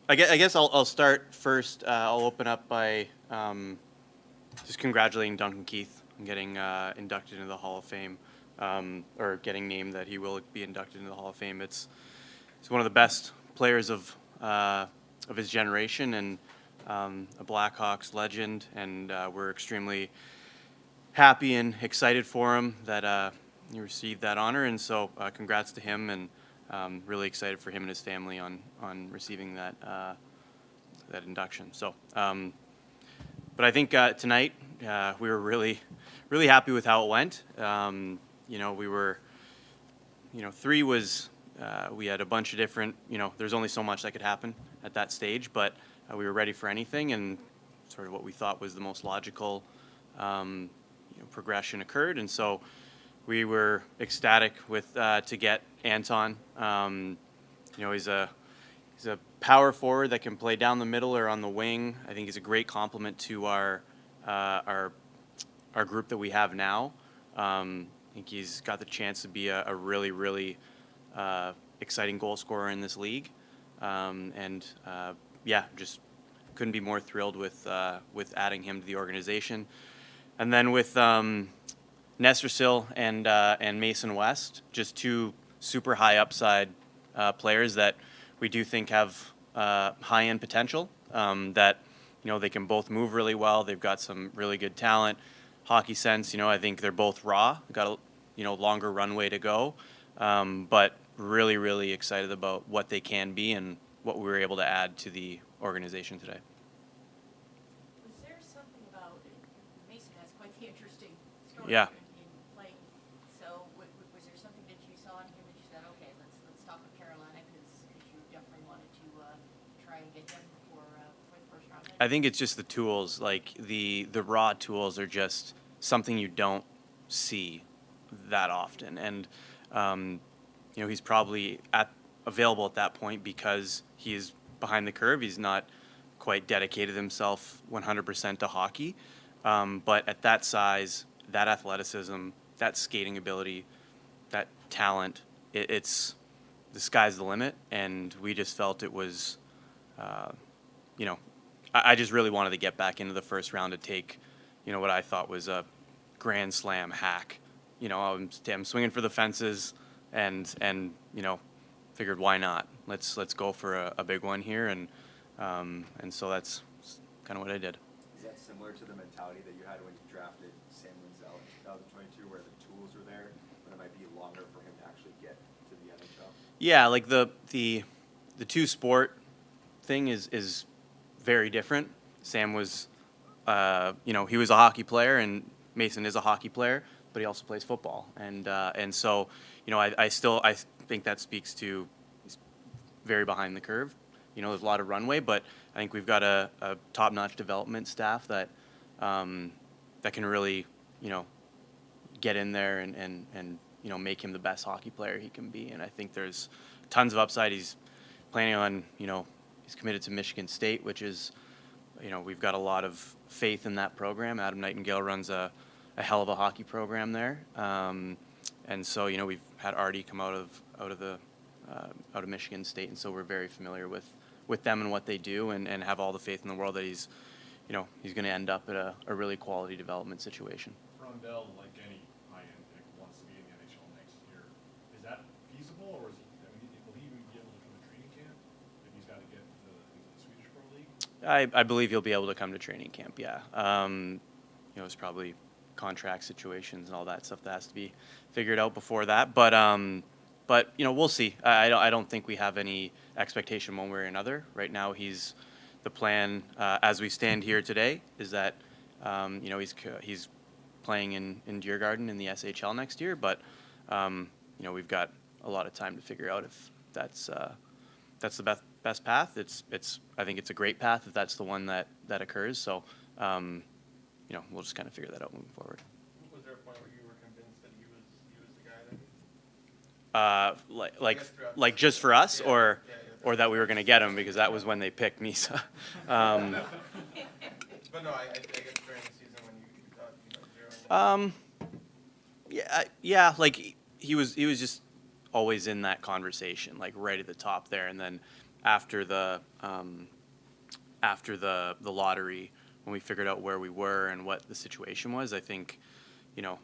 I guess I'll start first. I'll open up by just congratulating Duncan Keith on getting inducted into the Hall of Fame, or getting named that he will be inducted into the Hall of Fame. He's one of the best players of his generation, and a Blackhawks legend, and we're extremely happy and excited for him that he received that honor. And so congrats to him, and really excited for him and his family on receiving that induction. So, but I think tonight we were really happy with how it went. We were, three was we had a bunch of different. There's only so much that could happen at that stage, but we were ready for anything, and sort of what we thought was the most logical progression occurred, and so we were ecstatic with to get Anton. He's a power forward that can play down the middle or on the wing. I think he's a great complement to our group that we have now. I think he's got the chance to be a really exciting goal scorer in this league, just couldn't be more thrilled with adding him to the organization. And then with Nestorsil and Mason West, just two super high upside players that we do think have high end potential. That they can both move really well. They've got some really good talent, hockey sense. I think they're both raw. Got a longer runway to go, but really excited about what they can be and what we were able to add to the organization today. Was there something about Mason has quite the interesting story Yeah. in playing? So was there something that you saw in him that you said, okay, let's talk with Carolina because you definitely wanted to try and get him before the first round? I think it's just the tools, like the raw tools are just something you don't see that often, and he's probably available at that point because he's behind the curve. He's not quite dedicated himself 100% to hockey, but at that size, that athleticism, that skating ability, that talent, it's the sky's the limit, and we just felt it was, I just really wanted to get back into the first round to take, what I thought was a grand slam hack. I'm swinging for the fences, and figured why not? Let's go for a big one here, and so that's kind of what I did. Is that similar to the mentality that you had when you drafted Sam Lindsell in 2022, where the tools were there, but it might be longer for him to actually get to the NHL? Yeah, like the two sport thing is very different. Sam was, he was a hockey player, and Mason is a hockey player, but he also plays football, and so I think that speaks to he's very behind the curve. There's a lot of runway, but I think we've got a top-notch development staff that can really get in there and make him the best hockey player he can be. And I think there's tons of upside. He's planning on he's committed to Michigan State, which is we've got a lot of faith in that program. Adam Nightingale runs a hell of a hockey program there, and so we've had Artie come out of Michigan State, and so we're very familiar with them and what they do, and have all the faith in the world that he's going to end up at a really quality development situation. Rondell, like any high-end pick, wants to be in the NHL next year. Is that feasible, or will he even be able to come to training camp if he's got to get into the Swedish Pro League? I believe he'll be able to come to training camp. Yeah, it's probably contract situations and all that stuff that has to be figured out before that. But we'll see. I don't think we have any expectation one way or another. Right now, the plan as we stand here today is that he's playing in Djurgården in the SHL next year. But we've got a lot of time to figure out if that's the best path. I think it's a great path if that's the one that occurs. So we'll just kind of figure that out moving forward. Was there a point where you were convinced that he was the guy then? Like just for us, Yeah, or yeah, or that we were going to get him, because that was when they picked me. So, But no, I guess during the season when you thought zeroing. yeah, like he was just always in that conversation, like right at the top there, and then after the lottery, when we figured out where we were and what the situation was, I think,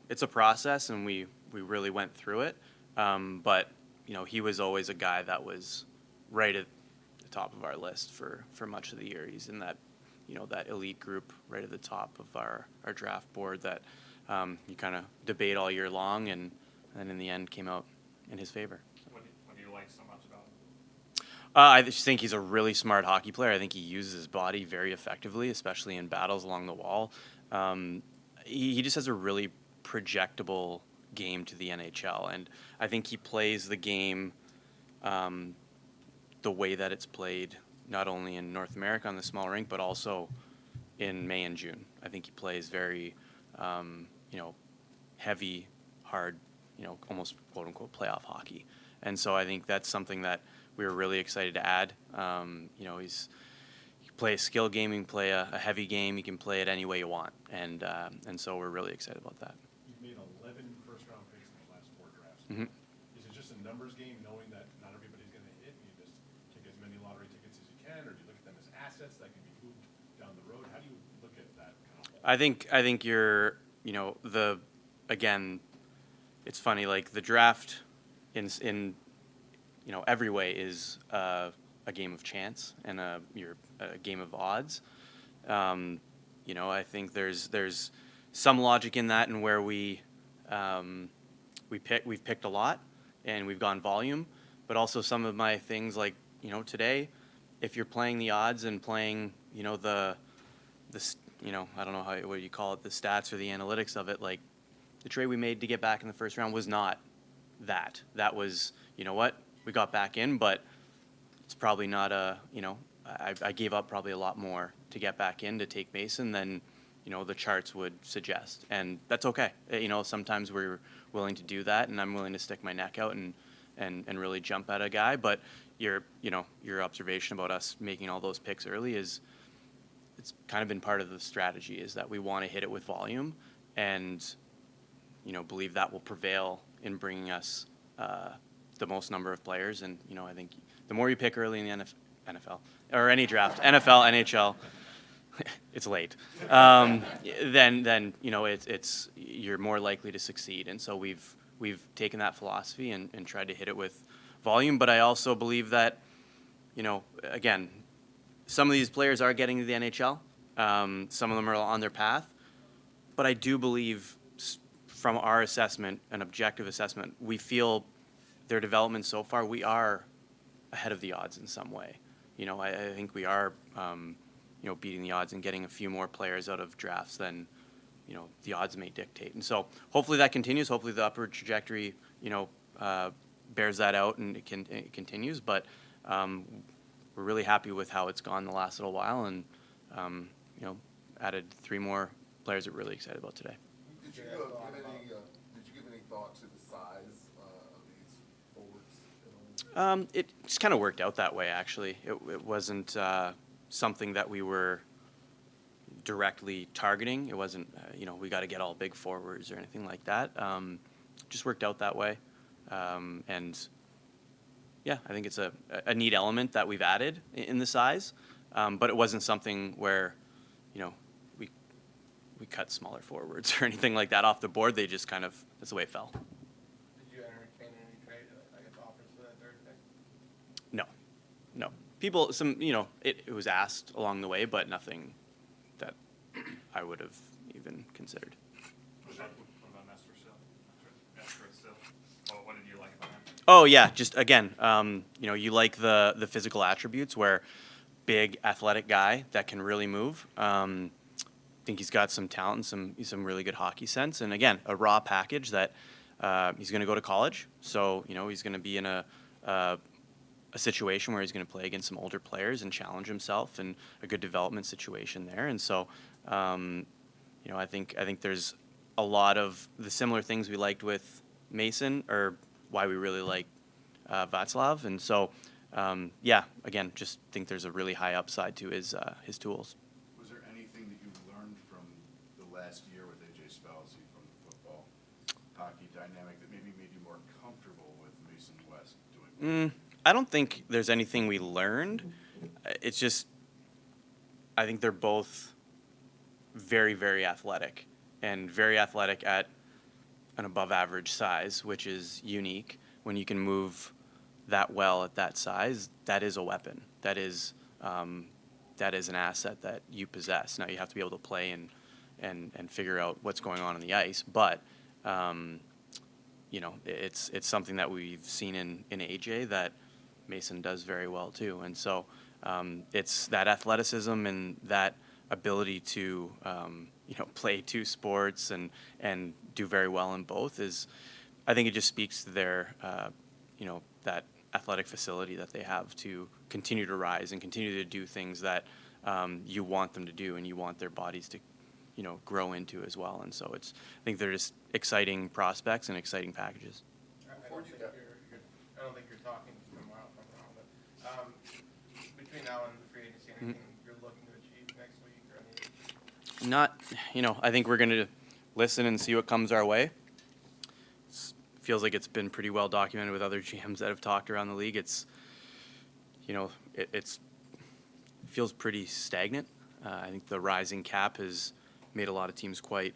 it's a process, and we really went through it. But he was always a guy that was right at the top of our list for much of the year. He's in that that elite group right at the top of our draft board that you kind of debate all year long, and then in the end came out in his favor. What do you like so much about him? I just think he's a really smart hockey player. I think he uses his body very effectively, especially in battles along the wall. He just has a really projectable game to the NHL, and I think he plays the game the way that it's played, not only in North America on the small rink, but also in May and June. I think he plays very, heavy, hard, almost quote unquote playoff hockey. And so I think that's something that we were really excited to add. He can play a skill game, he can play a heavy game, he can play it any way you want. And so we're really excited about that. You've made 11 first-round picks in the last 4 drafts. Mhm. Is it just a numbers game, knowing that not everybody's going to hit, and you just take as many lottery tickets as you can, or do you look at them as assets that can be moved down the road? How do you look at that kind of? I think you're, again, it's funny, like the draft in every way is a game of chance and a game of odds. I think there's some logic in that, and where we've picked a lot and we've gone volume, but also some of my things like, today, if you're playing the odds and playing, I don't know what you call it, the stats or the analytics of it, like the trade we made to get back in the first round was not that. That was, we got back in, but it's probably not I gave up probably a lot more to get back in to take Mason than, the charts would suggest. And that's okay. Sometimes we're willing to do that, and I'm willing to stick my neck out and really jump at a guy. But your observation about us making all those picks early it's kind of been part of the strategy, is that we want to hit it with volume and, believe that will prevail in bringing us the most number of players. And, I think the more you pick early in the NFL or any draft, NFL, NHL, it's late. Then it's you're more likely to succeed. And so we've taken that philosophy and tried to hit it with volume. But I also believe that, again, some of these players are getting to the NHL. Some of them are on their path. But I do believe, from our assessment, an objective assessment, we feel their development so far, we are ahead of the odds in some way. I think we are, beating the odds and getting a few more players out of drafts than, the odds may dictate. And so hopefully that continues. Hopefully the upward trajectory, bears that out and it continues. But we're really happy with how it's gone the last little while, and, added 3 more players that we're really excited about today. Did you give any thought to the size of these forwards? It just kind of worked out that way, actually. It wasn't something that we were directly targeting. It wasn't, we got to get all big forwards or anything like that. Just worked out that way. And yeah, I think it's a neat element that we've added in the size. But it wasn't something where, we cut smaller forwards or anything like that off the board. They just kind of, that's the way it fell. Did you entertain any trade, offers for that 3rd pick? No. People, it was asked along the way, but nothing that I would have even considered. What about Nestor still? What did you like about him? Oh yeah, just again, you like the physical attributes, where big athletic guy that can really move. I think he's got some talent, and some really good hockey sense, and again, a raw package that he's going to go to college, so he's going to be in a situation where he's going to play against some older players and challenge himself, and a good development situation there. And so, I think there's a lot of the similar things we liked with Mason, or why we really like Václav. And so, again, just think there's a really high upside to his tools. Was there anything that you learned from the last year with AJ Spalzi from the football hockey dynamic that maybe made you more comfortable with Mason West doing? I don't think there's anything we learned. It's just, I think they're both very, very athletic, and very athletic at an above average size, which is unique. When you can move that well at that size, that is a weapon. That is an asset that you possess. Now you have to be able to play and figure out what's going on the ice, but it's something that we've seen in AJ that Mason does very well too. And so it's that athleticism and that ability to play two sports and do very well in both is, I think it just speaks to their that athletic facility that they have to continue to rise and continue to do things that you want them to do and you want their bodies to grow into as well. And so I think they're just exciting prospects and exciting packages. I don't think you're talking from a while from wrong, but between now and the free agency, anything you're looking to achieve next week or anything? Not, I think we're going to listen and see what comes our way. Feels like it's been pretty well documented with other GMs that have talked around the league. It's, it feels pretty stagnant. I think the rising cap has made a lot of teams quite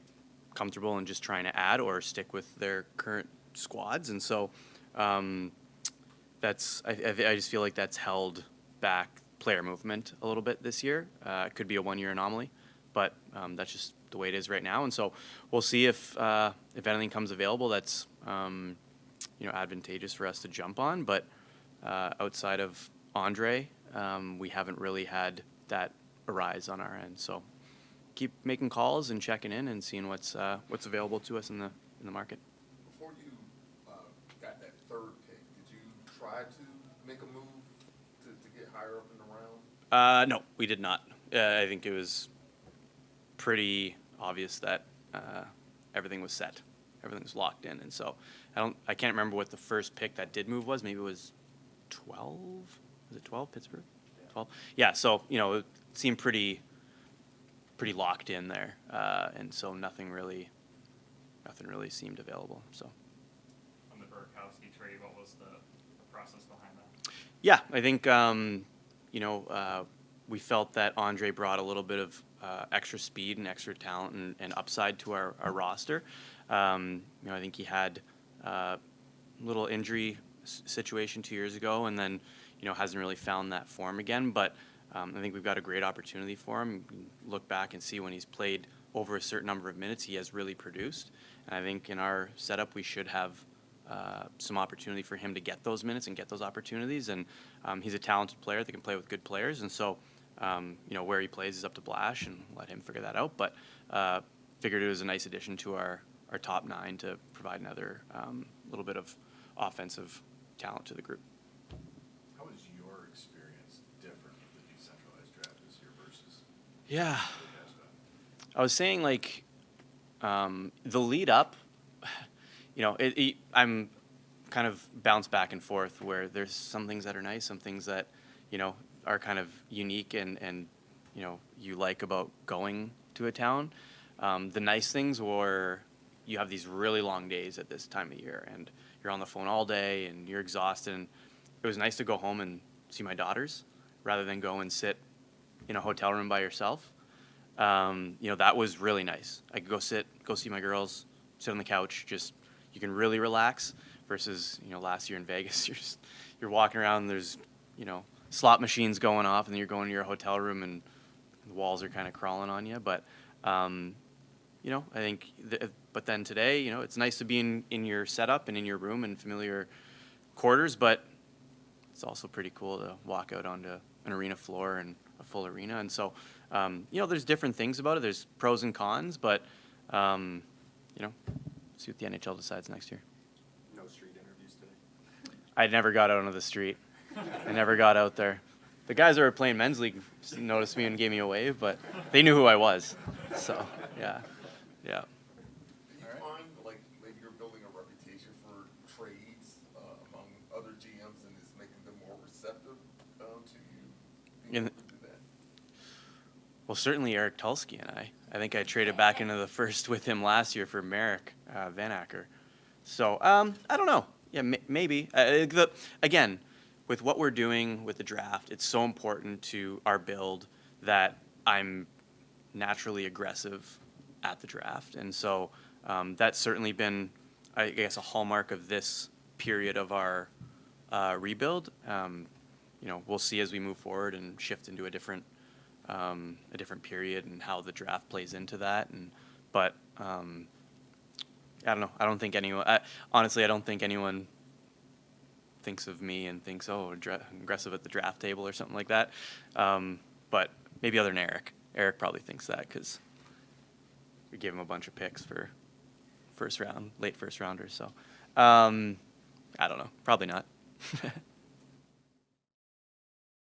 comfortable in just trying to add or stick with their current squads. And so I just feel like that's held back player movement a little bit this year. It could be a one-year anomaly, but that's just the way it is right now. And so we'll see if anything comes available that's advantageous for us to jump on. But outside of Andre, we haven't really had that arise on our end. So keep making calls and checking in and seeing what's available to us in the market. Before you got that third pick, did you try to make a move to get higher up in the round? No, we did not. I think it was pretty obvious that everything was set, everything was locked in, and so I can't remember what the first pick that did move was. Maybe it was 12. Was it 12? Pittsburgh. 12. Yeah. So it seemed pretty locked in there, and so nothing really seemed available. So. On the Burakovsky trade, what was the process behind that? Yeah, I think we felt that Andre brought a little bit of extra speed and extra talent and upside to our roster. I think he had a little injury situation 2 years ago, and then hasn't really found that form again. But I think we've got a great opportunity for him. You can look back and see when he's played over a certain number of minutes, he has really produced. And I think in our setup, we should have some opportunity for him to get those minutes and get those opportunities. And he's a talented player that can play with good players. And so, where he plays is up to Blash and let him figure that out. But figured it was a nice addition to our top nine to provide another little bit of offensive talent to the group. How is your experience different with the decentralized draft this year versus? Yeah. I was saying, the lead up, I'm kind of bounce back and forth where there's some things that are nice, some things that, are kind of unique and you like about going to a town. The nice things were you have these really long days at this time of year and you're on the phone all day and you're exhausted. And it was nice to go home and see my daughters rather than go and sit in a hotel room by yourself. That was really nice. I could go see my girls, sit on the couch, you can really relax versus, last year in Vegas, you're walking around and there's, slot machines going off and then you're going to your hotel room and the walls are kind of crawling on you. But, I think, but then today, it's nice to be in your setup and in your room and familiar quarters, but it's also pretty cool to walk out onto an arena floor and a full arena. And so, there's different things about it. There's pros and cons, but, see what the NHL decides next year. No street interviews today? I never got out onto the street. I never got out there. The guys that were playing men's league noticed me and gave me a wave, but they knew who I was. So, yeah. Do you find, maybe you're building a reputation for trades among other GMs and is making them more receptive to you being able to do that? Well, certainly Eric Tulsky and I think I traded back into the first with him last year for Merrick Van Acker. So, I don't know. Yeah, maybe. Again, with what we're doing with the draft, it's so important to our build that I'm naturally aggressive at the draft. And so that's certainly been, I guess, a hallmark of this period of our rebuild. You know, we'll see as we move forward and shift into a different period and how the draft plays into that. But I don't know. I don't think anyone. Honestly, I don't think anyone thinks of me and thinks, oh, aggressive at the draft table or something like that. But maybe other than Eric. Eric probably thinks that because we gave him a bunch of picks for late first rounders. So I don't know. Probably not.